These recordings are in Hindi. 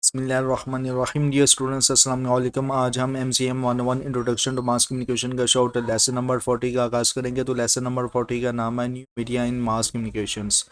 बिस्मिल्लाहिर्रहमानिर्रहीम। डियर स्टूडेंट्स, अस्सलाम वालेकुम। आज हम MCM 101 introduction to mass communication का शॉर्ट लेसन नंबर 40 का आगाज़ करेंगे। तो लेसन नंबर 40 का नाम है न्यू मीडिया इन मास कम्युनिकेशंस।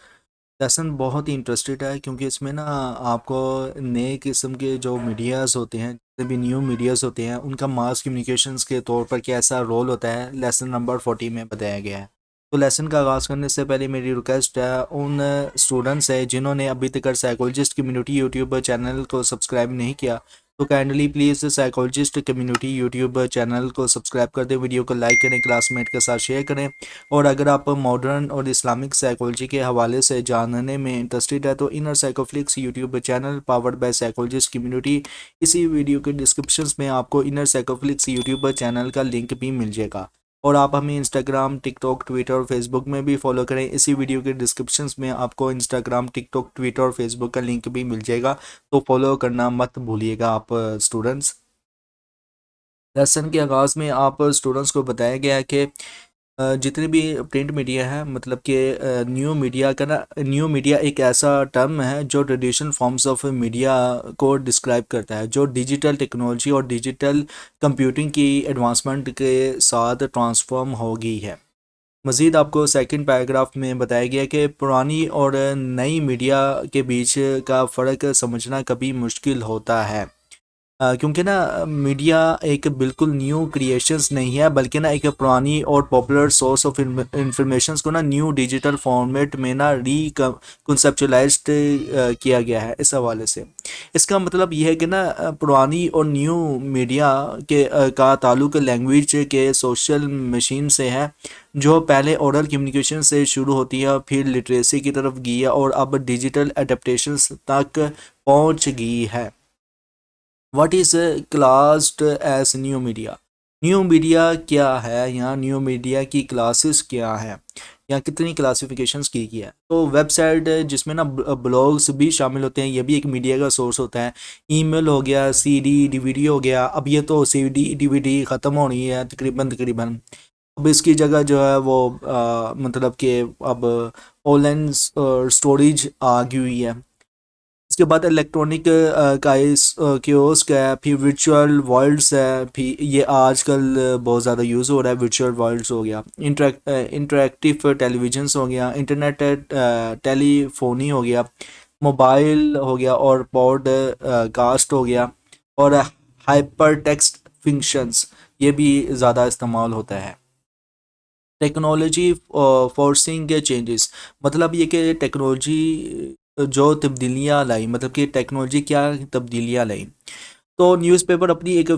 लेसन बहुत ही इंटरेस्टेड है क्योंकि इसमें ना आपको नए किस्म के जो मीडियाज़ होते हैं, जितने भी न्यू मीडियाज़ होते हैं, उनका मास कम्युनिकेशंस के तौर पर कैसा रोल होता है लेसन नंबर 40 में बताया गया है। तो लेसन का आगाज़ करने से पहले मेरी रिक्वेस्ट है उन स्टूडेंट्स है जिन्होंने अभी तक साइकोलॉजिस्ट कम्युनिटी यूट्यूब चैनल को सब्सक्राइब नहीं किया, तो kindly please psychologist community YouTube channel को सब्सक्राइब कर दें, वीडियो को लाइक करें, क्लासमेट के साथ शेयर करें। और अगर आप मॉडर्न और इस्लामिक साइकोलॉजी के हवाले से जानने में इंटरेस्टेड है तो inner Psychoflix YouTube channel powered by psychologist community, इसी वीडियो के डिस्क्रिप्शन में आपको इनर साइकोफ्लिक्स यूट्यूब चैनल का लिंक भी मिल जाएगा। और आप हमें इंस्टाग्राम, टिकटॉक, ट्विटर और फेसबुक में भी फॉलो करें। इसी वीडियो के डिस्क्रिप्शन में आपको इंस्टाग्राम, टिकटॉक, ट्विटर और फेसबुक का लिंक भी मिल जाएगा, तो फॉलो करना मत भूलिएगा आप स्टूडेंट्स। लेसन के आगाज़ में आप स्टूडेंट्स को बताया गया है कि जितने भी प्रिंट मीडिया है, मतलब कि न्यू मीडिया एक ऐसा टर्म है जो ट्रेडिशनल फॉर्म्स ऑफ मीडिया को डिस्क्राइब करता है, जो डिजिटल टेक्नोलॉजी और डिजिटल कंप्यूटिंग की एडवांसमेंट के साथ ट्रांसफॉर्म हो गई है। मज़ीद आपको सेकंड पैराग्राफ में बताया गया कि पुरानी और नई मीडिया के बीच का फ़र्क समझना कभी मुश्किल होता है, क्योंकि ना मीडिया एक बिल्कुल न्यू क्रिएशंस नहीं है, बल्कि ना एक पुरानी और पॉपुलर सोर्स ऑफ इंफॉर्मेशन को ना न्यू डिजिटल फॉर्मेट में ना कंसेप्चुलाइज्ड किया गया है। इस हवाले से इसका मतलब ये है कि ना पुरानी और न्यू मीडिया का ताल्लुक लैंग्वेज के सोशल मशीन से है, जो पहले ओरल कम्युनिकेशन से शुरू होती है, फिर लिटरेसी की तरफ गई है और अब डिजिटल एडेप्टेशंस तक पहुंच गई है। What is classed as new media? New media क्या है, यहाँ न्यू मीडिया की क्लासेस क्या है, यहाँ कितनी क्लासिफिकेशंस की गई है। तो वेबसाइट जिसमें ना ब्लॉग्स भी शामिल होते हैं, ये भी एक मीडिया का सोर्स होता है। ईमेल हो गया, सीडी डीवीडी हो गया। अब ये तो सीडी डीवीडी ख़त्म होनी है तकरीबन। अब इसकी जगह जो है वो मतलब कि अब ऑनलाइन स्टोरेज आ गई हुई है। इसके बाद इलेक्ट्रॉनिक कियोस्क है, फिर वर्चुअल वर्ल्ड्स है, फिर ये आजकल बहुत ज़्यादा यूज़ हो रहा है। वर्चुअल वर्ल्ड्स हो गया, इंटरेक्टिव टेलीविजन्स हो गया, इंटरनेट टेलीफोनी हो गया, मोबाइल हो गया और पॉड कास्ट हो गया, और हाइपर टेक्स्ट फंक्शंस ये भी ज़्यादा इस्तेमाल होता है। टेक्नोलॉजी फोर्सिंग के चेंजेस, मतलब ये कि टेक्नोलॉजी जो तब्दीलियाँ लाई, मतलब कि टेक्नोलॉजी क्या तब्दीलियाँ लाई। तो न्यूज़पेपर अपनी एक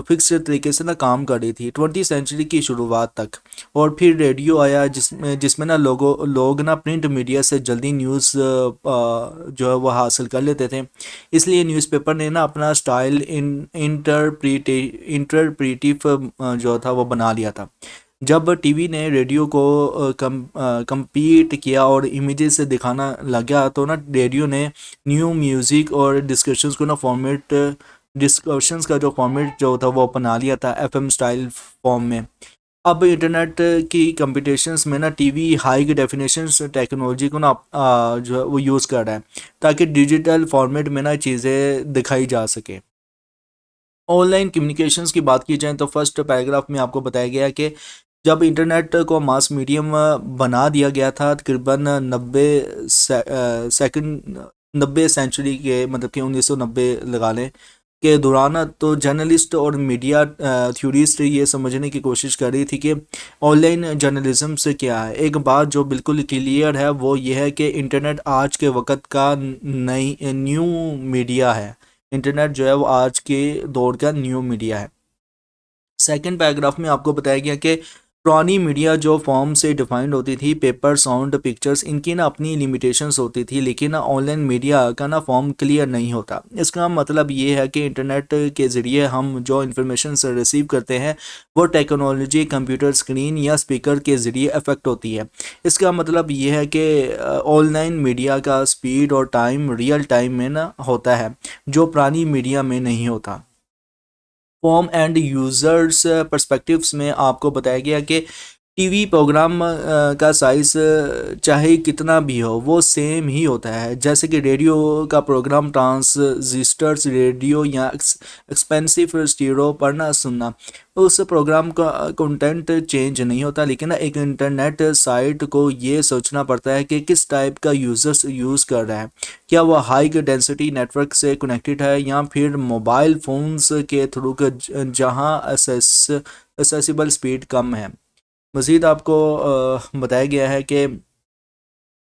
फिक्स तरीके से ना काम कर रही थी 20वीं सेंचुरी की शुरुआत तक। और फिर रेडियो आया जिसमें ना लोग ना प्रिंट मीडिया से जल्दी न्यूज़ जो है वो हासिल कर लेते थे। इसलिए न्यूज़पेपर ने ना अपना स्टाइल इंटरप्रिटिव जो था वो बना लिया था। जब टीवी ने रेडियो को compete किया और इमेजेस से दिखाना लगा, तो ना रेडियो ने न्यू म्यूज़िक और डिस्कशंस को ना फॉर्मेट डिस्कशंस का जो फॉर्मेट जो था वो अपना लिया था एफएम स्टाइल फॉर्म में। अब इंटरनेट की कंपटीशंस में ना टीवी हाई डेफिनेशन टेक्नोलॉजी को ना जो है वो यूज़ कर रहा है, ताकि डिजिटल फॉर्मेट में ना चीज़ें दिखाई जा सके। ऑनलाइन कम्युनिकेशंस की बात की जाए तो फर्स्ट पैराग्राफ में आपको बताया गया कि जब इंटरनेट को मास मीडियम बना दिया गया था तकरीबन 90 सेंचुरी के, मतलब कि 1990 लगा लें, के दौरान, तो जर्नलिस्ट और मीडिया थ्योरिस्ट ये समझने की कोशिश कर रही थी कि ऑनलाइन जर्नलिज्म से क्या है। एक बात जो बिल्कुल क्लियर है वो ये है कि इंटरनेट आज के वक्त का नई न्यू मीडिया है। इंटरनेट जो है वो आज के दौर का न्यू मीडिया है। सेकंड पैराग्राफ में आपको बताया गया कि पुरानी मीडिया जो फॉर्म से डिफाइंड होती थी, पेपर, साउंड, पिक्चर्स, इनकी ना अपनी लिमिटेशंस होती थी, लेकिन ना ऑनलाइन मीडिया का ना फॉर्म क्लियर नहीं होता। इसका मतलब ये है कि इंटरनेट के ज़रिए हम जो इन्फॉर्मेशन से रिसीव करते हैं वो टेक्नोलॉजी, कंप्यूटर स्क्रीन या स्पीकर के ज़रिए अफेक्ट होती है। इसका मतलब ये है कि ऑनलाइन मीडिया का स्पीड और टाइम रियल टाइम में ना होता है, जो पुरानी मीडिया में नहीं होता। फॉर्म एंड यूज़र्स पर्सपेक्टिव्स में आपको बताया गया कि टीवी प्रोग्राम का साइज़ चाहे कितना भी हो वो सेम ही होता है। जैसे कि रेडियो का प्रोग्राम ट्रांजिस्टर्स रेडियो या एक्सपेंसिव स्टीरियो पर ना सुनना, उस प्रोग्राम का कंटेंट चेंज नहीं होता, लेकिन ना एक इंटरनेट साइट को ये सोचना पड़ता है कि किस टाइप का यूज़र्स यूज़ कर रहा है। क्या वो हाई डेंसिटी नेटवर्क से कनेक्टेड है या फिर मोबाइल फ़ोन्स के थ्रू जहाँ एसेसिबल स्पीड कम है। मज़ीद आपको बताया गया है कि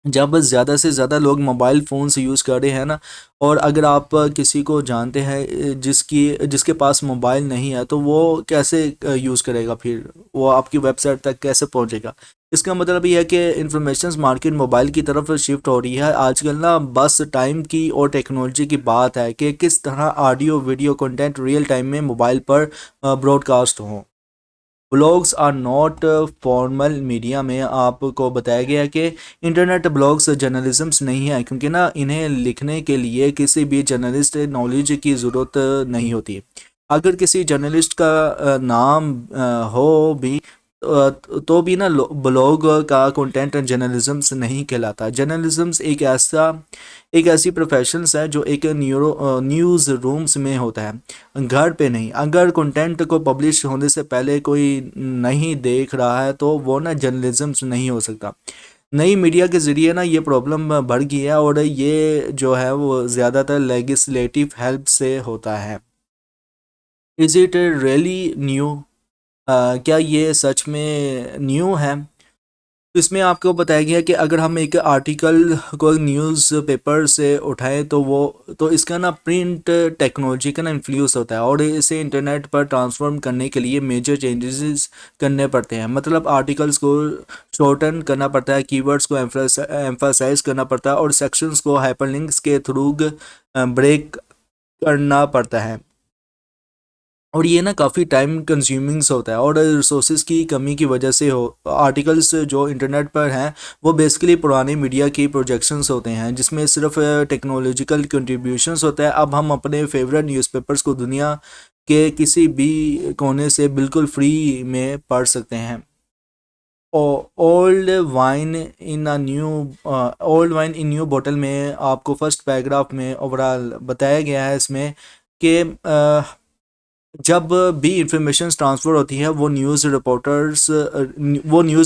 जब ज़्यादा से ज़्यादा लोग मोबाइल फ़ोन से यूज़ कर रहे हैं ना, और अगर आप किसी को जानते हैं जिसके पास मोबाइल नहीं है, तो वो कैसे यूज़ करेगा, फिर वो आपकी वेबसाइट तक कैसे पहुंचेगा। इसका मतलब ये है कि इंफॉर्मेशन मार्केट मोबाइल की तरफ शिफ्ट हो रही है आजकल ना। बस टाइम की और टेक्नोलॉजी की बात है कि किस तरह audio video content real time में मोबाइल पर ब्रॉडकास्ट हो। Blogs are not formal media में आपको बताया गया है कि इंटरनेट ब्लॉग्स जर्नलिज्म्स नहीं है, क्योंकि ना इन्हें लिखने के लिए किसी भी जर्नलिस्ट नॉलेज की ज़रूरत नहीं होती। अगर किसी जर्नलिस्ट का नाम हो भी तो भी ना ब्लॉग का कंटेंट जर्नलिज्म्स नहीं कहलाता। जर्नलिज्म्स एक ऐसी प्रोफेशंस है जो एक न्यूज़ रूम्स में होता है, घर पे नहीं। अगर कंटेंट को पब्लिश होने से पहले कोई नहीं देख रहा है तो वो ना जर्नलिज्म नहीं हो सकता। नई मीडिया के ज़रिए ना ये प्रॉब्लम बढ़ गई है, और ये जो है वो ज़्यादातर लेजिस्लेटिव हेल्प से होता है। Is it really new? क्या ये सच में न्यू है? तो इसमें आपको बताया गया कि अगर हम एक आर्टिकल को न्यूज़पेपर से उठाएं तो इसका ना प्रिंट टेक्नोलॉजी का ना इन्फ्लुएंस होता है, और इसे इंटरनेट पर ट्रांसफॉर्म करने के लिए मेजर चेंजेस करने पड़ते हैं। मतलब आर्टिकल्स को शॉर्टन करना पड़ता है, कीवर्ड्स को एम्फासाइज करना पड़ता है, और सेक्शंस को हाइपरलिंक्स के थ्रू ब्रेक करना पड़ता है। और ये ना काफ़ी टाइम कंज्यूमिंग्स होता है, और रिसोर्सेज की कमी की वजह से हो आर्टिकल्स जो इंटरनेट पर हैं वो बेसिकली पुराने मीडिया की प्रोजेक्शंस होते हैं, जिसमें सिर्फ टेक्नोलॉजिकल कंट्रीब्यूशंस होता है। अब हम अपने फेवरेट न्यूज़पेपर्स को दुनिया के किसी भी कोने से बिल्कुल फ्री में पढ़ सकते हैं। Old wine in a new old wine in new बोतल में आपको फर्स्ट पैराग्राफ में ओवरऑल बताया गया है इसमें कि जब भी इंफॉर्मेशन ट्रांसफ़र होती है वो न्यूज़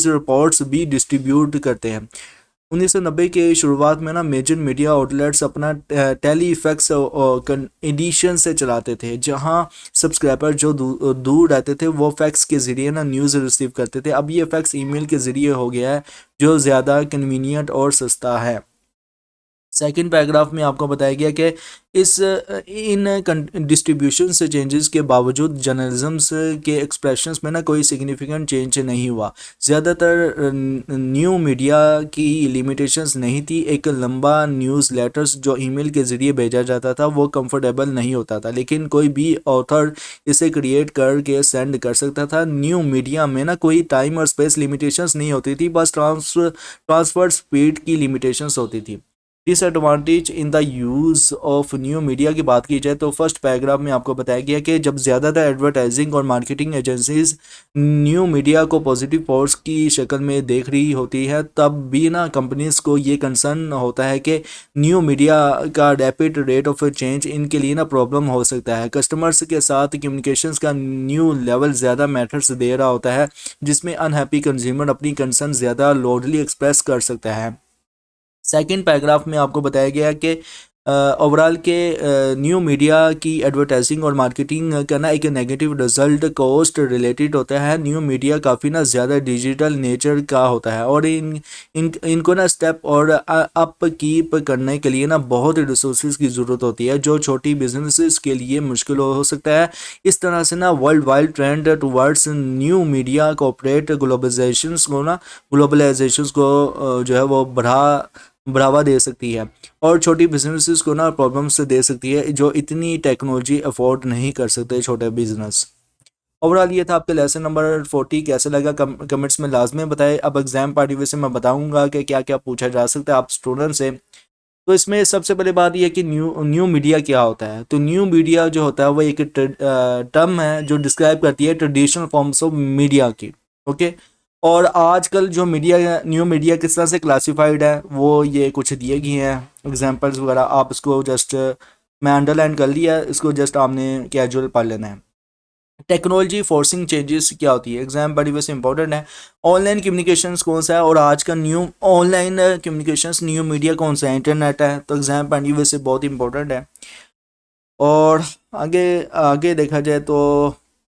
रिपोर्ट्स भी डिस्ट्रीब्यूट करते हैं। 1990 के शुरुआत में ना मेजर मीडिया आउटलेट्स अपना टेली इफेक्ट्स एडिशन से चलाते थे, जहां सब्सक्राइबर जो दूर रहते थे वो फैक्स के ज़रिए ना न्यूज़ रिसीव करते थे। अब ये फैक्स ईमेल के ज़रिए हो गया है, जो ज़्यादा कन्वीनियंट और सस्ता है। सेकंड पैराग्राफ में आपको बताया गया कि इन डिस्ट्रीब्यूशन से चेंजेस के बावजूद जर्नलिज्म के एक्सप्रेशंस में ना कोई सिग्निफिकेंट चेंज नहीं हुआ। ज़्यादातर न्यू मीडिया की लिमिटेशंस नहीं थी। एक लंबा न्यूज़ लेटर्स जो ईमेल के ज़रिए भेजा जाता था वो कंफर्टेबल नहीं होता था, लेकिन कोई भी ऑथर इसे क्रिएट करके सेंड कर सकता था। न्यू मीडिया में ना कोई टाइम और स्पेस लिमिटेशंस नहीं होती थी, बस ट्रांसफ़र स्पीड की लिमिटेशंस होती थी। Disadvantage in the use of new media की बात की जाए तो फर्स्ट पैराग्राफ में आपको बताया गया कि जब ज़्यादातर एडवर्टाइजिंग और मार्केटिंग एजेंसीज न्यू मीडिया को पॉजिटिव फोर्स की शक्ल में देख रही होती है, तब भी ना कंपनीज को ये कंसर्न होता है कि न्यू मीडिया का रैपिड रेट ऑफ चेंज इनके लिए ना प्रॉब्लम हो सकता है। कस्टमर्स के साथ कम्युनिकेशंस का न्यू लेवल ज़्यादा मैटर्स दे रहा होता है, जिसमें अनहैप्पी कंज्यूमर अपनी कंसर्न ज़्यादा लाउडली एक्सप्रेस कर सकता है। सेकंड पैराग्राफ में आपको बताया गया है कि ओवरऑल के न्यू मीडिया की एडवर्टाइजिंग और मार्केटिंग का ना एक नेगेटिव रिजल्ट कॉस्ट रिलेटेड होता है। न्यू मीडिया काफ़ी ना ज़्यादा डिजिटल नेचर का होता है, और इनको ना स्टेप और अप कीप करने के लिए ना बहुत रिसोर्सेज की ज़रूरत होती है, जो छोटी बिजनेसेस के लिए मुश्किल हो सकता है। इस तरह से ना world wide trend towards new media corporate globalisation को जो है वो बढ़ावा दे सकती है, और छोटी बिजनेसेस को ना प्रॉब्लम्स दे सकती है जो इतनी टेक्नोलॉजी अफोर्ड नहीं कर सकते छोटे बिजनेस। ओवरऑल ये था आपके लेसन नंबर 40। कैसे लगा कमेंट्स में लाजमी बताएं। अब एग्जाम पॉइंट ऑफ व्यू से मैं बताऊंगा कि क्या क्या पूछा जा सकता है आप स्टूडेंट से। तो इसमें सबसे पहले बात यह है कि न्यू मीडिया क्या होता है। तो न्यू मीडिया जो होता है वो एक टर्म है जो डिस्क्राइब करती है ट्रेडिशनल फॉर्म्स ऑफ मीडिया की। ओके, और आजकल जो मीडिया न्यू मीडिया किस तरह से क्लासिफाइड है वो ये कुछ दिए गए हैं एग्जांपल्स वगैरह, आप इसको जस्ट मैं अंडरलाइन कर लिया, इसको जस्ट आपने कैजुअल पढ़ लेना है। टेक्नोलॉजी फोर्सिंग चेंजेस क्या होती है, एग्जाम बड़ी वैसे इंपॉर्टेंट है। ऑनलाइन कम्युनिकेशंस कौन सा है और आज का new online communications new media कौन सा है, इंटरनेट है, तो एग्जाम बड़ी वैसे बहुत इंपॉर्टेंट है। और आगे आगे देखा जाए तो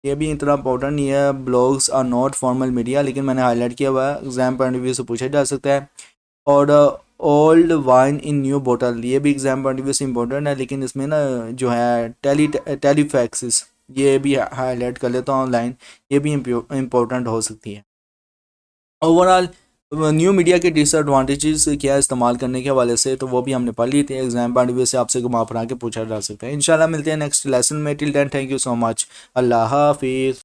ये भी इतना इंपॉर्टेंट नहीं है, blogs are not formal media, लेकिन मैंने हाईलाइट किया हुआ है, एग्जाम पॉइंट ऑफ व्यू से पूछा जा सकता है। और ओल्ड वाइन इन न्यू बोतल, ये भी एग्जाम पॉइंट ऑफ व्यू से इंपॉर्टेंट है, लेकिन इसमें ना जो है टेलीफैक्सिस, ये भी हाईलाइट कर लेता हूँ ऑनलाइन, ये भी इम्पोर्टेंट हो सकती है। ओवरऑल न्यू मीडिया के डिसएडवांटेजेस क्या है इस्तेमाल करने के हवाले से, तो वो भी हमने पढ़ ली थी, एग्जाम पॉइंट ऑफ व्यू से आपसे घुमा फिरा के पूछा जा सकता है। इंशाल्लाह मिलते हैं नेक्स्ट लेसन में, till then thank you so much, अल्लाह हाफिज़।